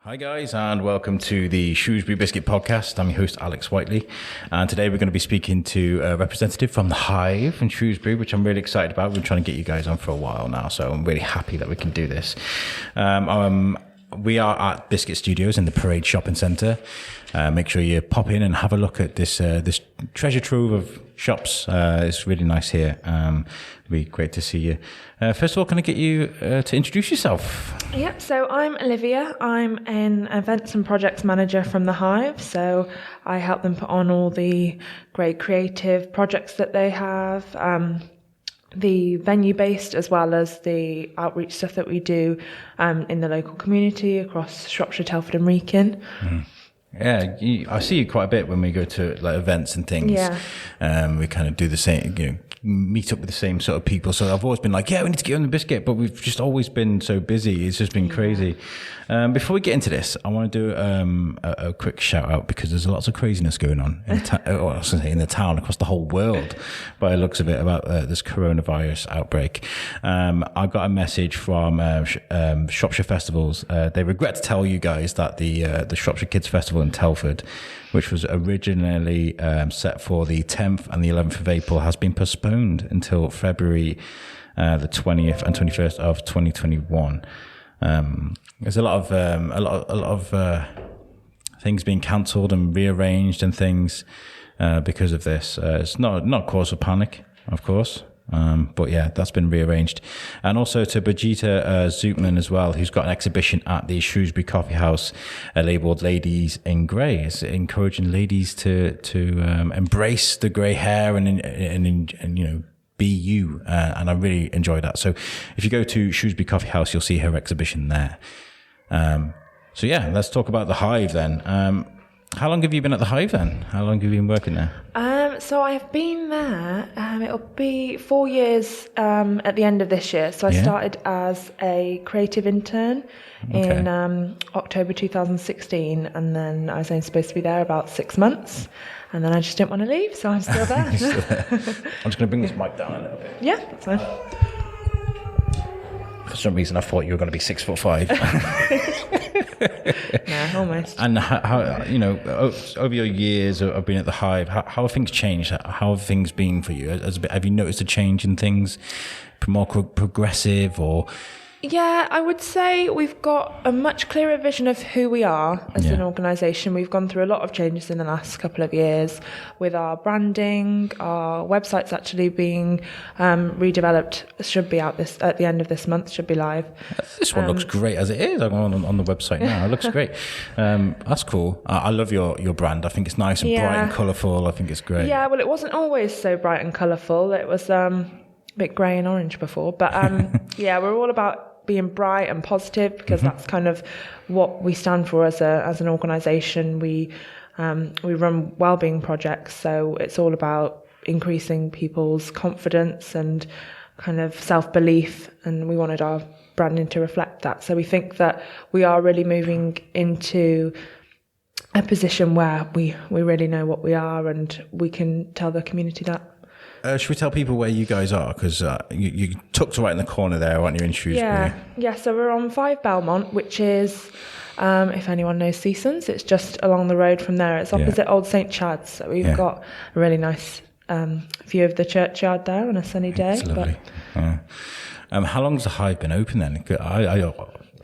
Hi guys, and welcome to the Shrewsbury Biscuit podcast. I'm your host Alex Whiteley, and today we're going to be speaking to a representative from the Hive in Shrewsbury, which I'm really excited about. We've been trying to get you guys on for a while now, so I'm really happy that we can do this. We are at Biscuit Studios in the Parade Shopping Centre. Make sure you pop in and have a look at this treasure trove of shops. It's really nice here. It'd be great to see you. First of all, can I get you to introduce yourself? Yep, so I'm Olivia. I'm an events and projects manager from the Hive. So I help them put on all the great creative projects that they have, the venue-based as well as the outreach stuff that we do in the local community across Shropshire, Telford and Wrekin. Mm. Yeah, I see you quite a bit when we go to like events and things. Yeah. We kind of do the same, meet up with the same sort of people. So I've always been like, yeah, we need to get on the biscuit, but we've just always been so busy. It's just been crazy. Before we get into this, I want to do a quick shout out because there's lots of craziness going on in the town across the whole world by the looks of it about this coronavirus outbreak. I got a message from Shropshire Festivals. They regret to tell you guys that the Shropshire Kids Festival in Telford, which was originally set for the 10th and the 11th of April, has been postponed until February the 20th and 21st of 2021. There's a lot of things being cancelled and rearranged and things because of this. It's not cause for panic, of course. But yeah, that's been rearranged. And also to Brigitte Zootman as well, who's got an exhibition at the Shrewsbury Coffee House labelled Ladies in Grey. It's encouraging ladies to embrace the grey hair and be you. And I really enjoy that. So if you go to Shrewsbury Coffee House, you'll see her exhibition there. So yeah, let's talk about the Hive then. How long have you been at the Hive then? How long have you been working there? So I've been there, it'll be 4 years at the end of this year. So I started as a creative intern in October 2016, and then I was only supposed to be there about 6 months, and then I just didn't want to leave, so I'm still there. I'm just going to bring this mic down a little bit. Yeah, that's fine. For some reason, I thought you were going to be 6'5". Yeah, almost. And how over your years of being at the Hive, how have things changed? How have things been for you? Have you noticed a change in things, more progressive or? Yeah, I would say we've got a much clearer vision of who we are as an organisation. We've gone through a lot of changes in the last couple of years with our branding. Our website's actually being redeveloped. It should be out at the end of this month, should be live. This one looks great as it is. I'm on the website now. It looks great. That's cool. I love your brand. I think it's nice and bright and colourful. I think it's great. Yeah, well, it wasn't always so bright and colourful. It was a bit grey and orange before. But we're all about being bright and positive because that's kind of what we stand for as an organisation. We run wellbeing projects, so it's all about increasing people's confidence and kind of self-belief, and we wanted our branding to reflect that. So we think that we are really moving into a position where we really know what we are and we can tell the community that. Should we tell people where you guys are? Because you tucked right in the corner there, aren't you, in Shrewsbury? Yeah. So we're on 5 Belmont, which is, if anyone knows Seasons, it's just along the road from there. It's opposite Old St Chad's. So we've got a really nice view of the churchyard there on a sunny day. It's lovely. How long has the Hive been open then?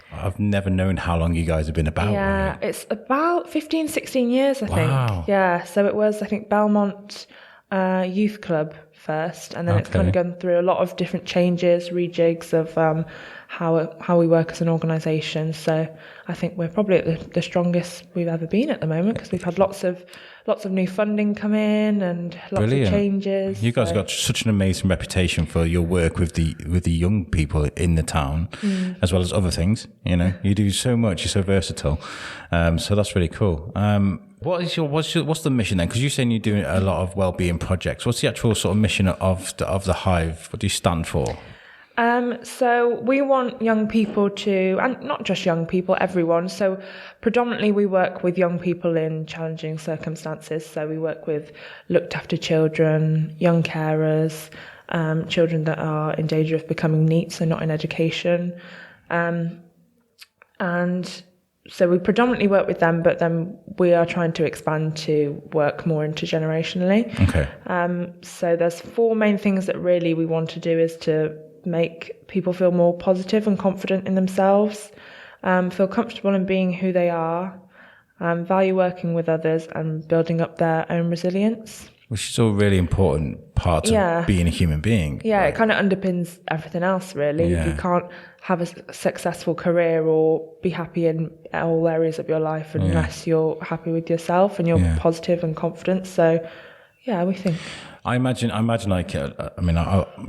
I've never known how long you guys have been about. Yeah, right? It's about 15, 16 years, I think. Wow. Yeah, so it was, I think, Belmont Youth Club first, and then it's kind of gone through a lot of different changes, rejigs of how we work as an organisation. So I think we're probably at the strongest we've ever been at the moment because we've had lots of new funding come in and lots of changes. You guys got such an amazing reputation for your work with the young people in the town, as well as other things. You do so much. You're so versatile. So that's really cool. What's the mission then? Because you're saying you're doing a lot of wellbeing projects. What's the actual sort of mission of the Hive? What do you stand for? So we want young people and not just young people, everyone. So predominantly we work with young people in challenging circumstances. So we work with looked after children, young carers, children that are in danger of becoming NEET, so not in education. And so we predominantly work with them, but then we are trying to expand to work more intergenerationally. Okay. So there's 4 main things that really we want to do is to make people feel more positive and confident in themselves, feel comfortable in being who they are, value working with others and building up their own resilience. Which is all really important parts of being a human being. Yeah, right? It kind of underpins everything else, really. Yeah. You can't have a successful career or be happy in all areas of your life unless you're happy with yourself and you're positive and confident. So, yeah, we think. I imagine like,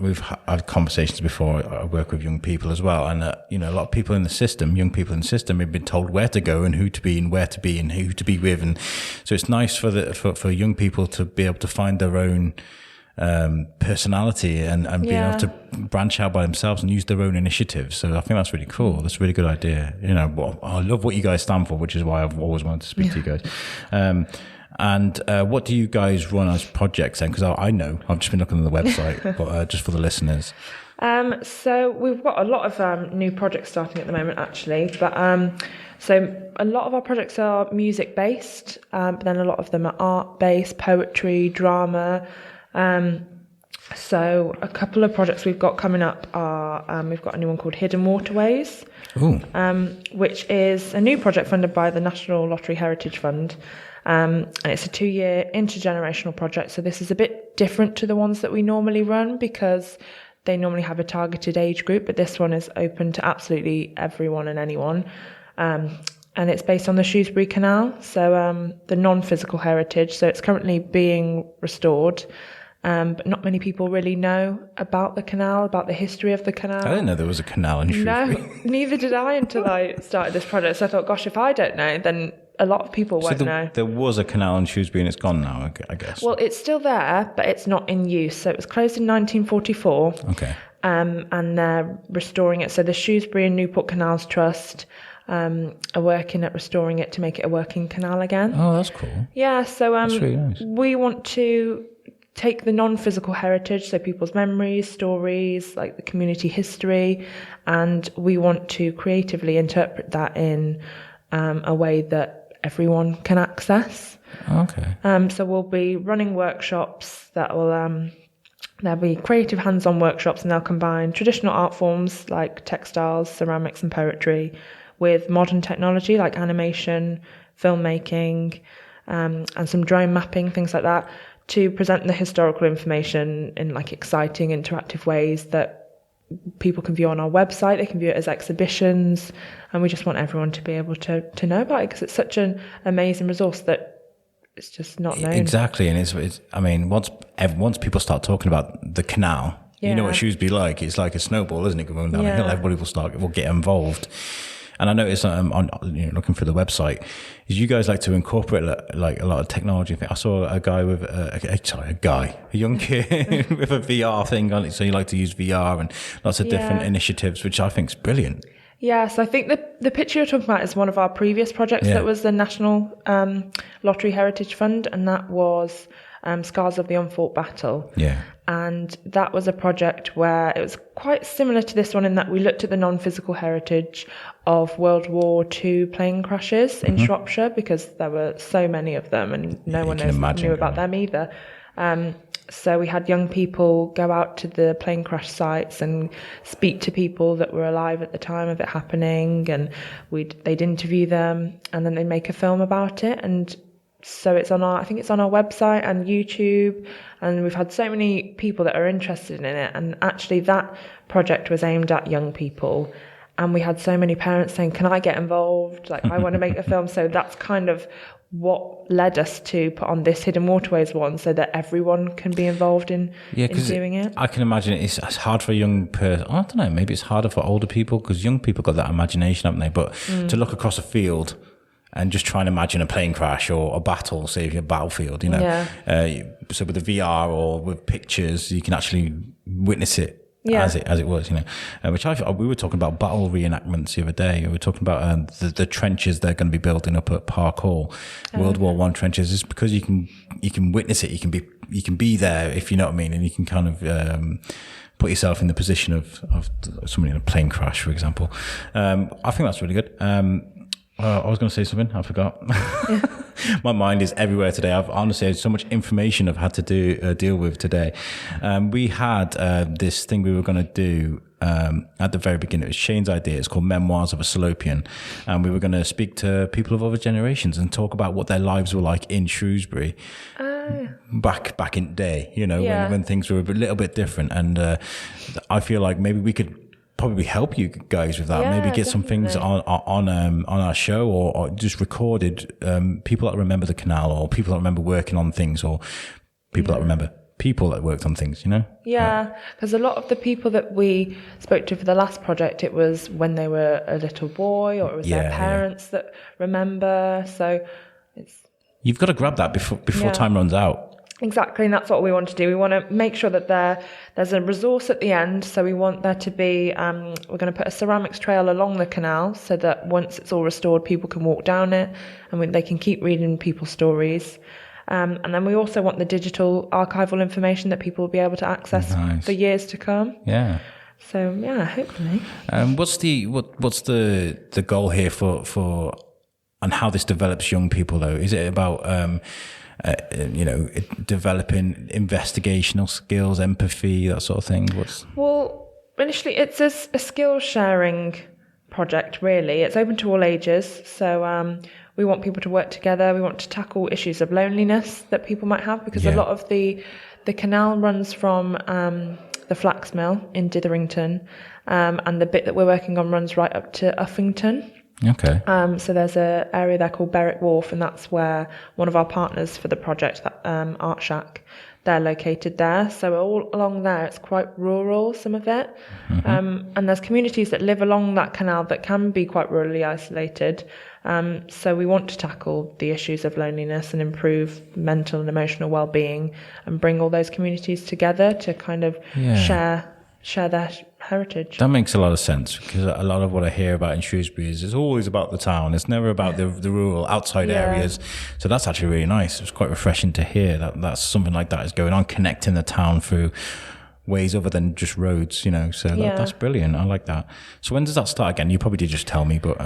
we've had conversations before. I work with young people as well. And, a lot of people in the system, young people in the system have been told where to go and who to be and where to be and who to be with. And so it's nice for young people to be able to find their own personality and being able to branch out by themselves and use their own initiatives. So I think that's really cool. That's a really good idea. I love what you guys stand for, which is why I've always wanted to speak to you guys. And what do you guys run as projects then? Because I know, I've just been looking on the website, but just for the listeners. So we've got a lot of new projects starting at the moment, actually. But so a lot of our projects are music-based, but then a lot of them are art-based, poetry, drama. So a couple of projects we've got coming up are, we've got a new one called Hidden Waterways, which is a new project funded by the National Lottery Heritage Fund. And it's a 2-year intergenerational project. So this is a bit different to the ones that we normally run because they normally have a targeted age group, but this one is open to absolutely everyone and anyone. And it's based on the Shrewsbury Canal, so the non-physical heritage. So it's currently being restored, but not many people really know about the canal, about the history of the canal. I didn't know there was a canal in Shrewsbury. No, neither did I until I started this project. So I thought, gosh, if I don't know, then a lot of people won't know. There was a canal in Shrewsbury and it's gone now, I guess. Well, it's still there, but it's not in use. So it was closed in 1944. Okay. And they're restoring it. So the Shrewsbury and Newport Canals Trust are working at restoring it to make it a working canal again. Oh, that's cool. Yeah, so that's really nice. We want to take the non-physical heritage, so people's memories, stories, like the community history, and we want to creatively interpret that in a way that everyone can access. Okay. So we'll be running workshops that will there'll be creative hands-on workshops, and they'll combine traditional art forms like textiles, ceramics and poetry with modern technology like animation, filmmaking, and some drone mapping, things like that, to present the historical information in like exciting interactive ways that people can view on our website. They can view it as exhibitions, and we just want everyone to be able to know about it because it's such an amazing resource that it's just not known. Exactly, and it's I mean, once people start talking about the canal, you know what Shrewsbury like. It's like a snowball, isn't it? Going down the hill, everybody will get involved. And I noticed on looking through the website, is you guys like to incorporate like a lot of technology. I saw a guy with a young kid with a VR thing on it. So you like to use VR and lots of different initiatives, which I think is brilliant. Yeah, so I think the picture you're talking about is one of our previous projects that was the National Lottery Heritage Fund, and that was Scars of the Unfought Battle. Yeah. And that was a project where it was quite similar to this one in that we looked at the non-physical heritage of World War II plane crashes in Shropshire, because there were so many of them and no one knew about them either. So we had young people go out to the plane crash sites and speak to people that were alive at the time of it happening, and they'd interview them, and then they'd make a film about it. And so I think it's on our website and YouTube, and we've had so many people that are interested in it. And actually that project was aimed at young people, and we had so many parents saying, can I get involved? Like, I want to make a film. So that's kind of what led us to put on this Hidden Waterways one, so that everyone can be involved in doing it. I can imagine it's hard for a young person. I don't know, maybe it's harder for older people, because young people got that imagination, haven't they? But to look across a field and just try and imagine a plane crash or a battle, say if you're a battlefield, so with the VR or with pictures, you can actually witness it as it was, which we were talking about battle reenactments the other day. We were talking about the trenches they're going to be building up at Park Hall, World War I trenches. It's because you can witness it. You can be there, if you know what I mean, and you can kind of put yourself in the position of somebody in a plane crash, for example. I think that's really good. I was going to say something. I forgot. My mind is everywhere today. I've honestly had so much information I've had to deal with today. We had this thing we were going to do at the very beginning. It was Shane's idea. It's called Memoirs of a Salopian. And we were going to speak to people of other generations and talk about what their lives were like in Shrewsbury. Back in the day, when things were a little bit different. And I feel like maybe we could probably help you guys with that. Yeah, maybe get definitely. some things on our show or just recorded, people that remember the canal, or people that remember working on things, or people that remember people that worked on things, Yeah, because a lot of the people that we spoke to for the last project, it was when they were a little boy, or it was their parents that remember. So you've got to grab that before time runs out. Exactly, and that's what we want to do. We want to make sure that there's a resource at the end. So we want there to be, we're going to put a ceramics trail along the canal so that once it's all restored, people can walk down it and they can keep reading people's stories. And then we also want the digital archival information that people will be able to access for years to come. Yeah. So yeah, hopefully. What's the goal here for and how this develops young people though? Is it about developing investigational skills, empathy, that sort of thing? Well, initially it's a skill sharing project, really. It's open to all ages. So we want people to work together. We want to tackle issues of loneliness that people might have, because a lot of the canal runs from the flax mill in Ditherington, and the bit that we're working on runs right up to Uffington. Okay. So there's an area there called Berwick Wharf, and that's where one of our partners for the project, Art Shack, they're located there. So all along there, it's quite rural, some of it. Mm-hmm. And there's communities that live along that canal that can be quite rurally isolated. So we want to tackle the issues of loneliness and improve mental and emotional well-being, and bring all those communities together to kind of share their heritage. That makes a lot of sense, because a lot of what I hear about in Shrewsbury is it's always about the town. It's never about the rural outside areas. So that's actually really nice. It's quite refreshing to hear that's something like that is going on, connecting the town through ways other than just roads, so that's brilliant. I like that. So when does that start again? You probably did just tell me, but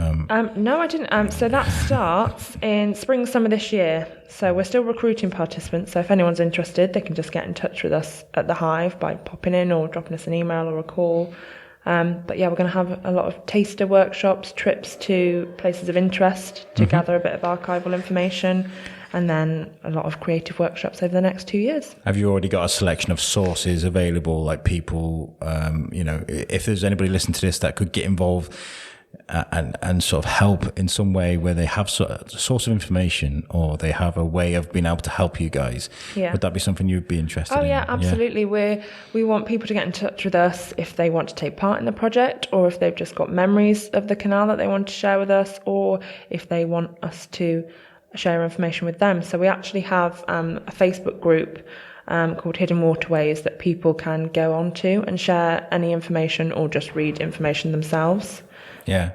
no, I didn't. So that starts in spring, summer this year. So we're still recruiting participants. So if anyone's interested, they can just get in touch with us at the Hive by popping in or dropping us an email or a call. But yeah, we're going to have a lot of taster workshops, trips to places of interest to gather a bit of archival information, and then a lot of creative workshops over the next 2 years. Have you already got a selection of sources available, like people, if there's anybody listening to this that could get involved and sort of help in some way, where they have a source of information or they have a way of being able to help you guys? Would that be something you'd be interested in? Oh yeah, absolutely. We want people to get in touch with us if they want to take part in the project, or if they've just got memories of the canal that they want to share with us, or if they want us to share information with them. So we actually have a Facebook group called Hidden Waterways that people can go onto and share any information or just read information themselves. Yeah,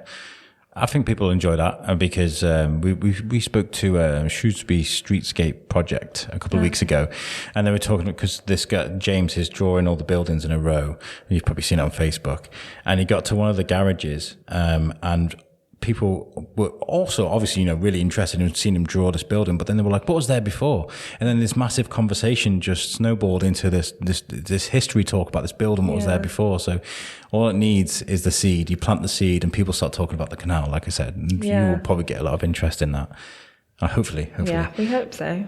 I think people enjoy that, because we spoke to Shrewsbury Streetscape project a couple of weeks ago, and they were talking, because this guy James is drawing all the buildings in a row. You've probably seen it on Facebook, and he got to one of the garages, and people were also obviously, really interested in seeing him draw this building, but then they were like, what was there before? And then this massive conversation just snowballed into this history talk about this building, what was there before. So all it needs is the seed. You plant the seed and people start talking about the canal, like I said. You will probably get a lot of interest in that. Hopefully. Yeah, we hope so.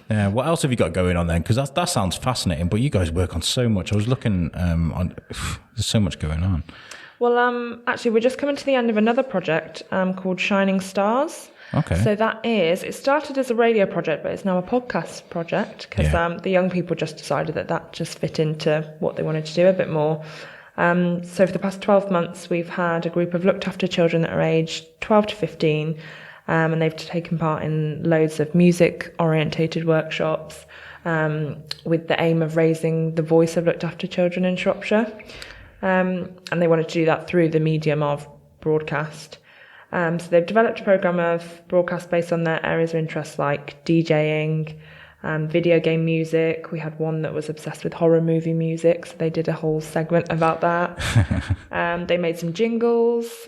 Yeah. What else have you got going on then? Because that sounds fascinating, but you guys work on so much. I was looking there's so much going on. Well, actually, we're just coming to the end of another project called Shining Stars. Okay. So it started as a radio project, but it's now a podcast project, because the young people just decided that just fit into what they wanted to do a bit more. So for the past 12 months, we've had a group of looked after children that are aged 12 to 15, and they've taken part in loads of music-orientated workshops with the aim of raising the voice of looked after children in Shropshire. And they wanted to do that through the medium of broadcast. So they've developed a programme of broadcast based on their areas of interest, like DJing, video game music. We had one that was obsessed with horror movie music, so they did a whole segment about that. They made some jingles.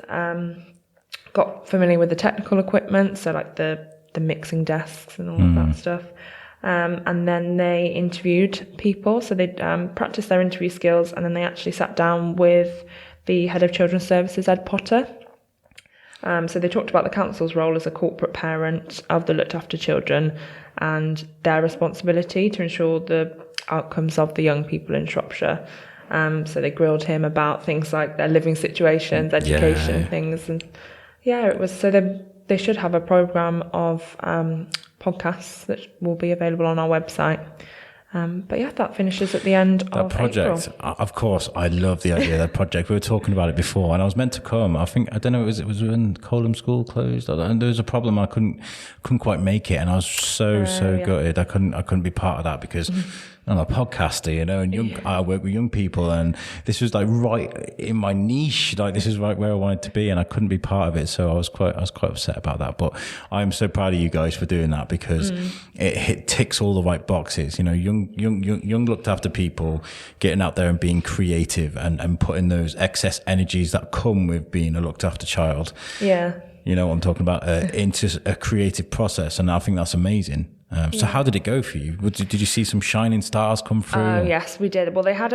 got familiar with the technical equipment, so like the mixing desks and all of that stuff. And then they interviewed people, so they practiced their interview skills, and then they actually sat down with the head of children's services, Ed Potter. So they talked about the council's role as a corporate parent of the looked after children and their responsibility to ensure the outcomes of the young people in Shropshire. So they grilled him about things like their living situations, education, things, and it was so they should have a programme of podcasts that will be available on our website. But that finishes at the end of project. April. Of course, I love the idea of that project. We were talking about it before, and I was meant to come. I don't know. It was when Coleham School closed, and there was a problem. I couldn't quite make it, and I was so gutted. I couldn't be part of that because I'm a podcaster, and I work with young people, and this was like right in my niche. Like this is right where I wanted to be, and I couldn't be part of it. So I was quite upset about that. But I'm so proud of you guys for doing that because it ticks all the right boxes. Young looked after people, getting out there and being creative and putting those excess energies that come with being a looked after child. Yeah. You know what I'm talking about, into a creative process. And I think that's amazing. So how did it go for you? Did you see some shining stars come through? Yes, we did. Well, they had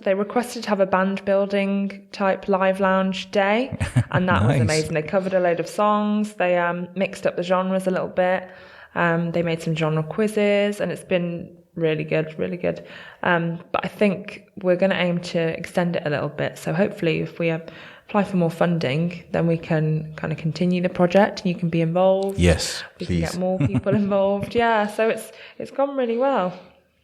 they requested to have a band building type live lounge day, and that was amazing. They covered a load of songs. They mixed up the genres a little bit. They made some genre quizzes, and it's been really good, really good. But I think we're going to aim to extend it a little bit. So hopefully if we apply for more funding, then we can kind of continue the project and you can be involved. Yes, we please. can get more people involved. Yeah, so it's gone really well.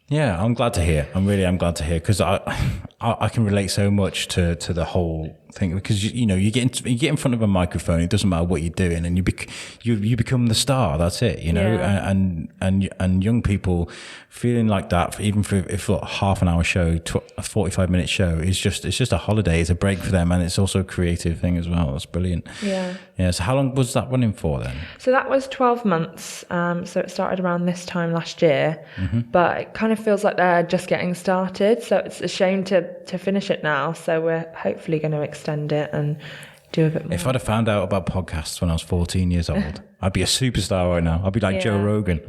Yeah, I'm glad to hear. I'm glad to hear because I can relate so much to the whole thing because you get in front of a microphone. It doesn't matter what you're doing, and you become the star. That's it, and young people feeling like that, even for a half an hour show, a 45-minute show, it's just a holiday. It's a break for them, and it's also a creative thing as well. That's brilliant. Yeah. So how long was that running for then? So that was 12 months. So it started around this time last year, but it kind of feels like they're just getting started. So it's a shame to finish it now. So we're hopefully going to extend it and do a bit more. If I'd have found out about podcasts when I was 14 years old, I'd be a superstar right now. I'd be like Joe Rogan,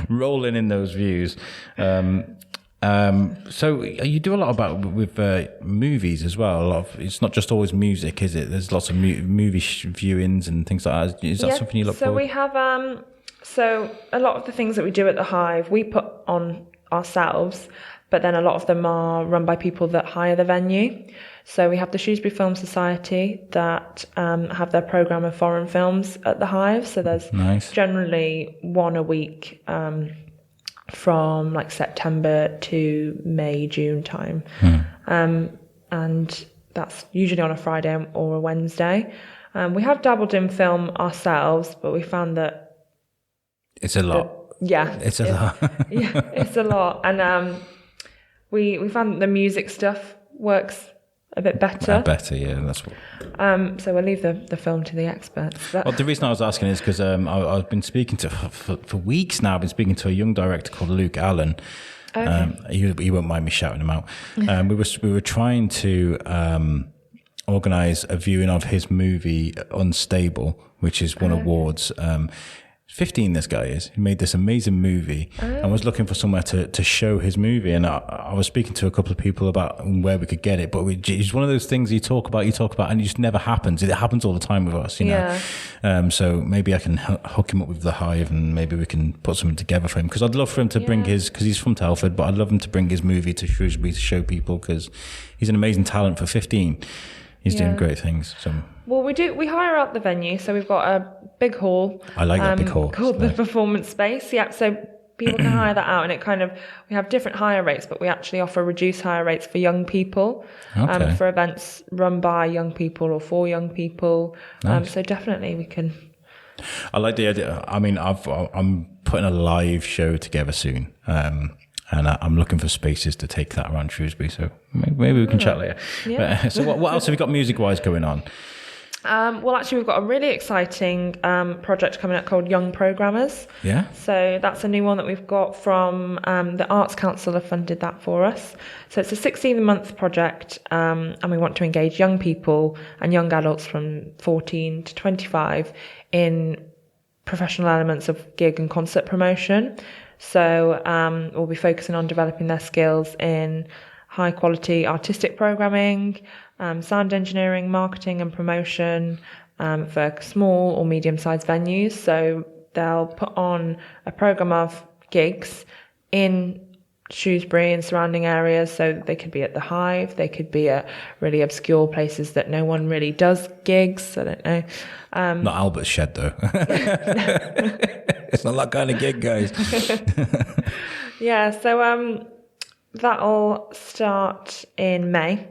rolling in those views. So you do a lot with movies as well. It's not just always music, is it? There's lots of movie viewings and things like that. Is that something you look forward to? So we have, so a lot of the things that we do at the Hive, we put on ourselves, but then a lot of them are run by people that hire the venue. So we have the Shrewsbury Film Society that have their programme of foreign films at the Hive. So there's generally one a week from like September to May, June time. And that's usually on a Friday or a Wednesday. We have dabbled in film ourselves, but we found that it's a lot. It's a lot. Yeah, it's a lot. And we found that the music stuff works a bit better. That's what. So we'll leave the film to the experts. Well, the reason I was asking is because I've been speaking to for weeks now. I've been speaking to a young director called Luke Allen. Okay. He won't mind me shouting him out. We were trying to organise a viewing of his movie Unstable, which has won awards. 15 this guy is. He made this amazing movie and was looking for somewhere to show his movie. And I was speaking to a couple of people about where we could get it, but it's one of those things you talk about, and it just never happens. It happens all the time with us, you know. So maybe I can hook him up with the Hive and maybe we can put something together for him. Because I'd love for him to bring because he's from Telford, but I'd love him to bring his movie to Shrewsbury to show people because he's an amazing talent for 15. He's doing great things. So. Well, we hire out the venue, so we've got a big hall. I like that big hall. Called the Performance Space. Yeah, so people can hire that out, and we have different hire rates, but we actually offer reduced hire rates for young people, for events run by young people or for young people. Nice. So definitely we can. I like the idea. I mean, I'm putting a live show together soon. And I'm looking for spaces to take that around Shrewsbury, so maybe we can chat later. Yeah. So what else have you got music-wise going on? Well, actually, we've got a really exciting project coming up called Young Programmers. Yeah. So that's a new one that we've got from the Arts Council have funded that for us. So it's a 16-month project, and we want to engage young people and young adults from 14 to 25 in professional elements of gig and concert promotion. So we'll be focusing on developing their skills in high quality artistic programming, sound engineering, marketing and promotion for small or medium-sized venues. So they'll put on a programme of gigs in Shrewsbury and surrounding areas. So they could be at the Hive, they could be at really obscure places that no one really does gigs. I don't know. Not Albert's Shed, though. It's not that kind of gig, guys. Yeah, so that'll start in May.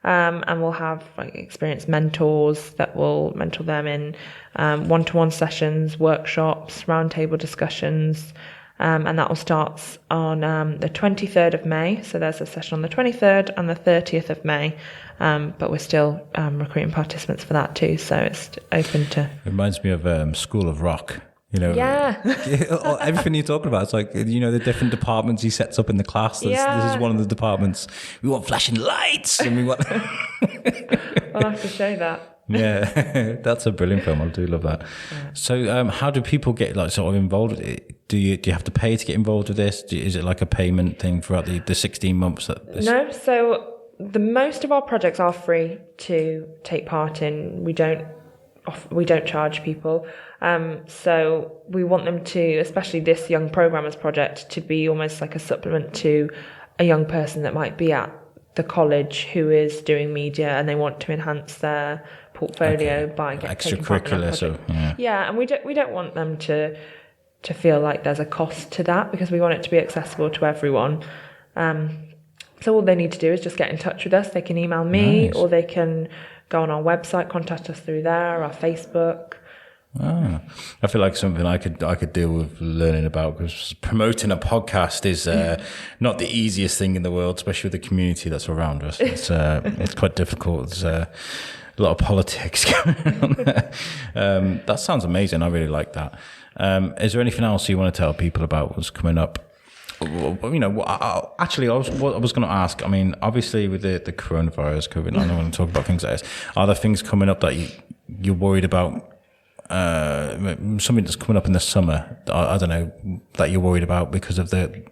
And we'll have experienced mentors that will mentor them in one-to-one sessions, workshops, roundtable discussions, and that will start on the 23rd of May. So there's a session on the 23rd and the 30th of May, but we're still recruiting participants for that too. So it's open to. It reminds me of School of Rock. You know, yeah. Everything you're talking about, it's like, you know, the different departments he sets up in the class. This is one of the departments. We want flashing lights, and we want. I'll have to show that. Yeah, that's a brilliant film. I do love that. Yeah. So, how do people get sort of involved? Do you have to pay to get involved with this? Is it like a payment thing throughout the 16 months? No. So the most of our projects are free to take part in. We don't charge people. So we want them to, especially this Young Programmers project, to be almost like a supplement to a young person that might be at the college who is doing media and they want to enhance their portfolio by taking part in that project. So yeah, and we don't want them to feel like there's a cost to that, because we want it to be accessible to everyone. So all they need to do is just get in touch with us. They can email me, or they can go on our website, contact us through there, our Facebook. I feel like something I could deal with learning about, because promoting a podcast is not the easiest thing in the world, especially with the community that's around us. It's quite difficult. There's a lot of politics going on there. That sounds amazing. I really like that. Is there anything else you want to tell people about what's coming up? You know, I was going to ask. I mean, obviously with the coronavirus, COVID, I don't want to talk about things like this. Are there things coming up that you're worried about? Something that's coming up in the summer, I don't know, that you're worried about because of the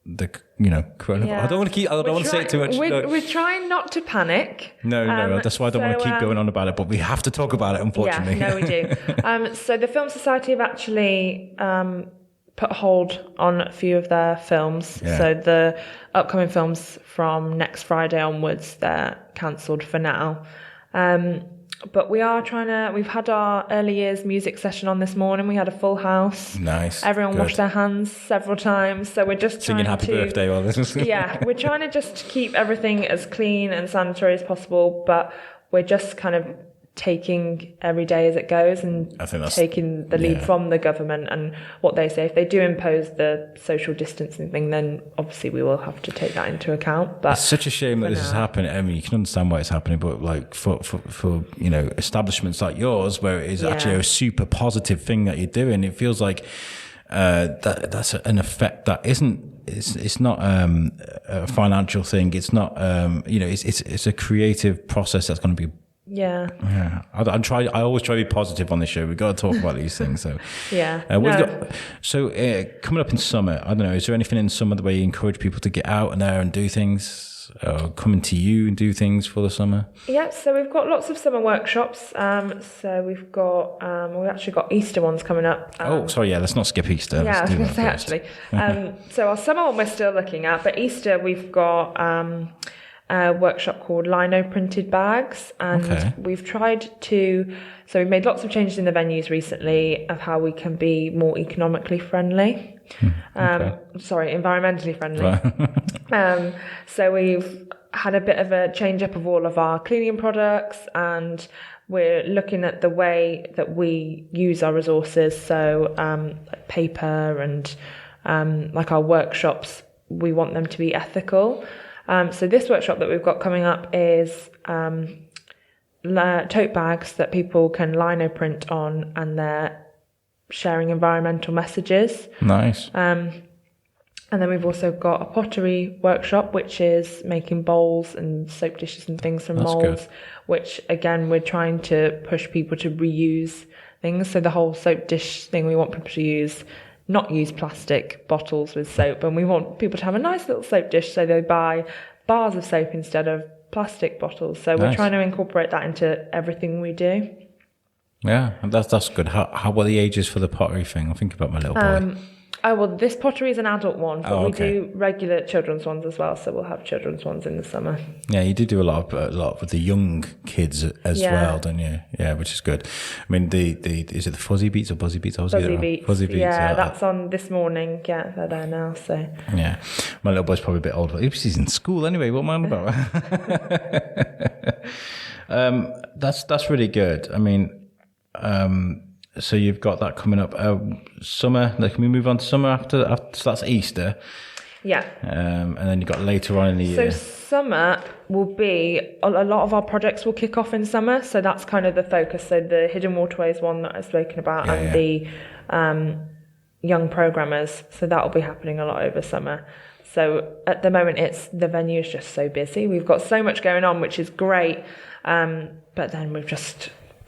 coronavirus. Yeah. I don't want to say it too much. We're trying not to panic. No, that's why I don't want to keep going on about it, but we have to talk about it, unfortunately. Yeah, no, we do. So the Film Society have actually put a hold on a few of their films. Yeah. So the upcoming films from next Friday onwards, they're cancelled for now. But we are we've had our early years music session on this morning. We had a full house. Nice. Everyone washed their hands several times. So we're just singing happy birthday while this is. Yeah, we're trying to just keep everything as clean and sanitary as possible, but we're just kind of taking every day as it goes and taking the lead from the government and what they say. If they do impose the social distancing thing, then obviously we will have to take that into account. But it's such a shame that this is happening. I mean, you can understand why it's happening, but like for you know, establishments like yours, where it is actually a super positive thing that you're doing, it feels like that's an effect that isn't. It's not a financial thing. It's not it's a creative process that's going to be. Yeah. I always try to be positive on this show. We've got to talk about these things. So coming up in summer, I don't know, is there anything in summer the way you encourage people to get out and there and do things, coming to you and do things for the summer? Yeah, so we've got lots of summer workshops. So we've actually got Easter ones coming up. Let's not skip Easter. Yeah, I was going to say actually. So our summer one we're still looking at, but Easter we've got a workshop called Lino Printed Bags, and we've made lots of changes in the venues recently of how we can be more economically friendly, environmentally friendly. So we've had a bit of a change up of all of our cleaning products, and we're looking at the way that we use our resources. So paper and like our workshops, we want them to be ethical. So this workshop that we've got coming up is tote bags that people can lino print on, and they're sharing environmental messages. Nice. And then we've also got a pottery workshop, which is making bowls and soap dishes and things from molds, which again, we're trying to push people to reuse things. So the whole soap dish thing, we want people to not use plastic bottles with soap, and we want people to have a nice little soap dish, so they buy bars of soap instead of plastic bottles. So we're trying to incorporate that into everything we do. Yeah, that's good. How what are the ages for the pottery thing? I'm thinking about my little boy. This pottery is an adult one, but we do regular children's ones as well. So we'll have children's ones in the summer. Yeah, you do a lot with the young kids as well, don't you? Yeah, which is good. I mean, is it the fuzzy beats or buzzy beats? Fuzzy beats. Fuzzy beats. Yeah, that's on this morning. Yeah, they're there now. So yeah, my little boy's probably a bit older. He's in school anyway. What am I on about? That's really good. I mean. So you've got that coming up. Summer. Can we move on to summer after? So that's Easter. Yeah. And then you've got later on in the year. So summer will be a lot of our projects will kick off in summer. So that's kind of the focus. So the Hidden Waterways one that I've spoken about, the young programmers. So that will be happening a lot over summer. So at the moment, the venue is just so busy. We've got so much going on, which is great. But then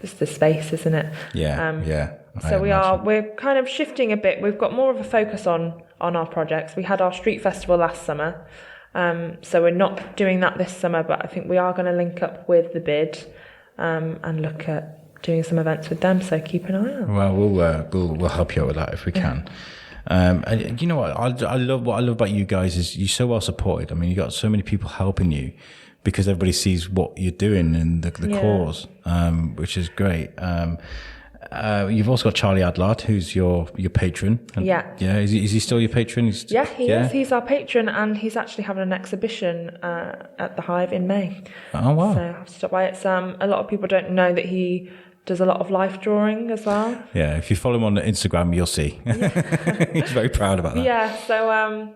it's the space, isn't it? Yeah. So we're kind of shifting a bit. We've got more of a focus on our projects. We had our street festival last summer. So we're not doing that this summer, but I think we are going to link up with the bid and look at doing some events with them. So keep an eye out. Well, we'll help you out with that if we can. And you know what I love about you guys is you're so well supported. I mean, you got so many people helping you, because everybody sees what you're doing and the cause, which is great. You've also got Charlie Adlard, who's your patron. Yeah. Is he still your patron? He is. He's our patron, and he's actually having an exhibition at the Hive in May. Oh, wow. So I have to stop by. It's a lot of people don't know that he does a lot of life drawing as well. Yeah, if you follow him on Instagram, you'll see. He's very proud about that. Yeah, so...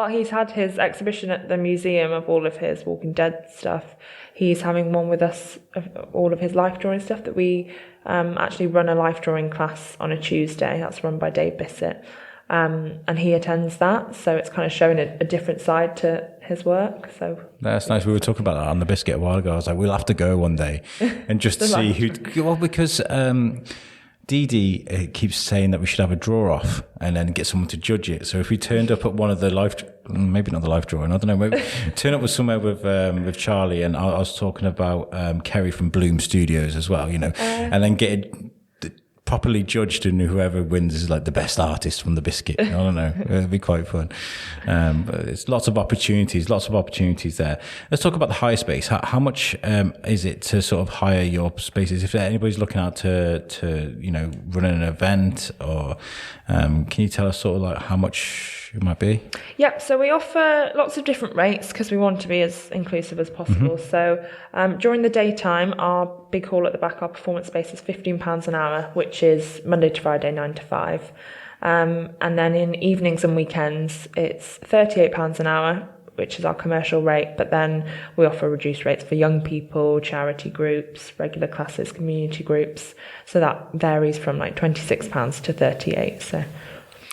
he's had his exhibition at the museum of all of his Walking Dead stuff. He's having one with us of all of his life drawing stuff that we actually run a life drawing class on a Tuesday. That's run by Dave Bissett. And he attends that. So it's kind of showing a different side to his work. So that's nice. We were talking about that on the Biscuit a while ago. I was like, we'll have to go one day and just see who... Well, because... Dee Dee keeps saying that we should have a draw off and then get someone to judge it. So if we turned up at one of the maybe not the live drawing, I don't know, maybe turn up with somewhere with Charlie, and I was talking about Kerry from Bloom Studios as well, and then get it properly judged, and whoever wins is like the best artist from the Biscuit. I don't know. It'd be quite fun. But it's lots of opportunities there. Let's talk about the hire space. How much is it to sort of hire your spaces? If anybody's looking out to run an event, or can you tell us sort of like how much it might be? Yep. So we offer lots of different rates because we want to be as inclusive as possible. Mm-hmm. So during the daytime, our big hall at the back, our performance space is £15 an hour, which is Monday to Friday, 9 to 5. And then in evenings and weekends, it's £38 an hour, which is our commercial rate. But then we offer reduced rates for young people, charity groups, regular classes, community groups. So that varies from like £26 to £38. So,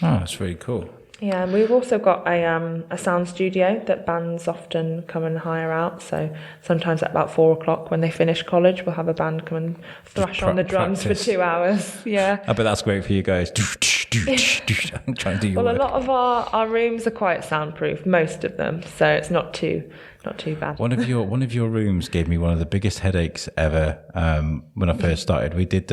that's really cool. Yeah, and we've also got a sound studio that bands often come and hire out. So sometimes at about 4:00 when they finish college, we'll have a band come and thrash on the drums for 2 hours. Yeah. I bet that's great for you guys. I'm trying to do your work. A lot of our rooms are quite soundproof, most of them. So it's not too bad. One of your rooms gave me one of the biggest headaches ever when I first started. We did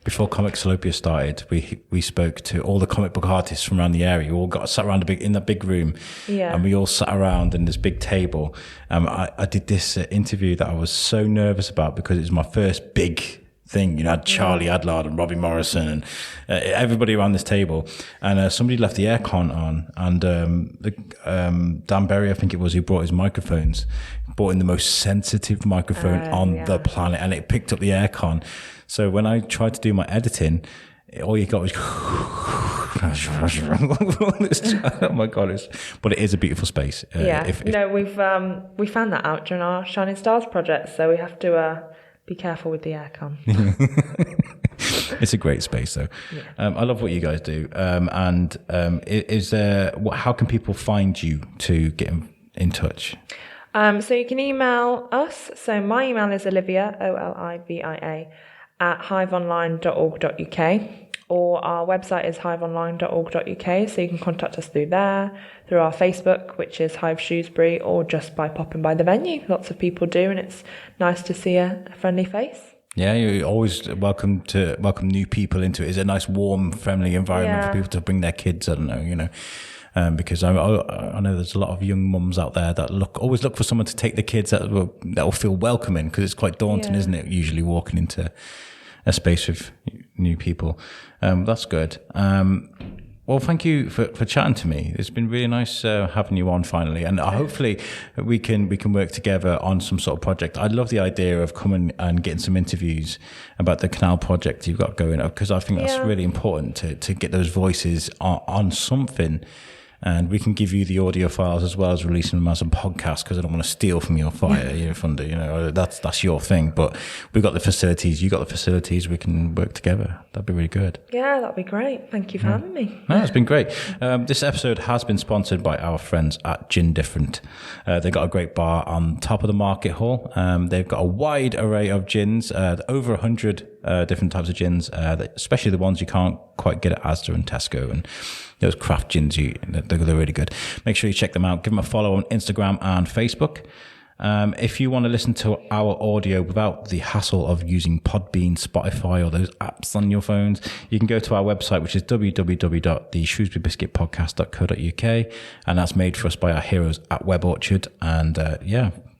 before Comicsalopia started. We spoke to all the comic book artists from around the area. We all got sat around in that big room, and we all sat around in this big table. I did this interview that I was so nervous about because it was my first big thing. I had Charlie Adlard and Robbie Morrison and everybody around this table, and somebody left the aircon on, and Dan Berry, I think it was, who brought his microphones, brought in the most sensitive microphone on the planet, and it picked up the aircon. So when I tried to do my editing, all you got was oh my god, but it is a beautiful space. We found that out during our Shining Stars project, so we have to be careful with the aircon. It's a great space, though. Yeah. I love what you guys do. How can people find you to get in touch? So you can email us. So my email is Olivia, Olivia, at hiveonline.org.uk, or our website is hiveonline.org.uk. So you can contact us through there, through our Facebook, which is Hive Shrewsbury, or just by popping by the venue. Lots of people do, and it's nice to see a friendly face. Yeah, you're always welcome new people into it. It's a nice, warm, friendly environment for people to bring their kids. I don't know, because I know there's a lot of young mums out there that always look for someone to take the kids that will feel welcoming, because it's quite daunting, isn't it? Usually walking into a space with new people. That's good. Well, thank you for chatting to me. It's been really nice having you on finally, and hopefully we can work together on some sort of project. I love the idea of coming and getting some interviews about the canal project you've got going, because I think that's really important to get those voices on something. And we can give you the audio files as well as releasing them as a podcast, because I don't want to steal from your thunder. That's your thing. But we've got the facilities. You got the facilities. We can work together. That'd be really good. Yeah, that'd be great. Thank you for having me. No, it's been great. This episode has been sponsored by our friends at Gin Different. They've got a great bar on top of the market hall. They've got a wide array of gins, over 100 different types of gins, especially the ones you can't quite get at Asda and Tesco, and those craft gins, they're really good. Make sure you check them out. Give them a follow on Instagram and Facebook. If you want to listen to our audio without the hassle of using Podbean, Spotify, or those apps on your phones, you can go to our website, which is www.theshrewsburybiscuitpodcast.co.uk, and that's made for us by our heroes at Web Orchard. And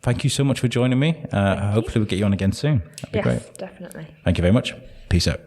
thank you so much for joining me. Hopefully we'll get you on again soon. That'd be great. Definitely. Thank you very much. Peace out.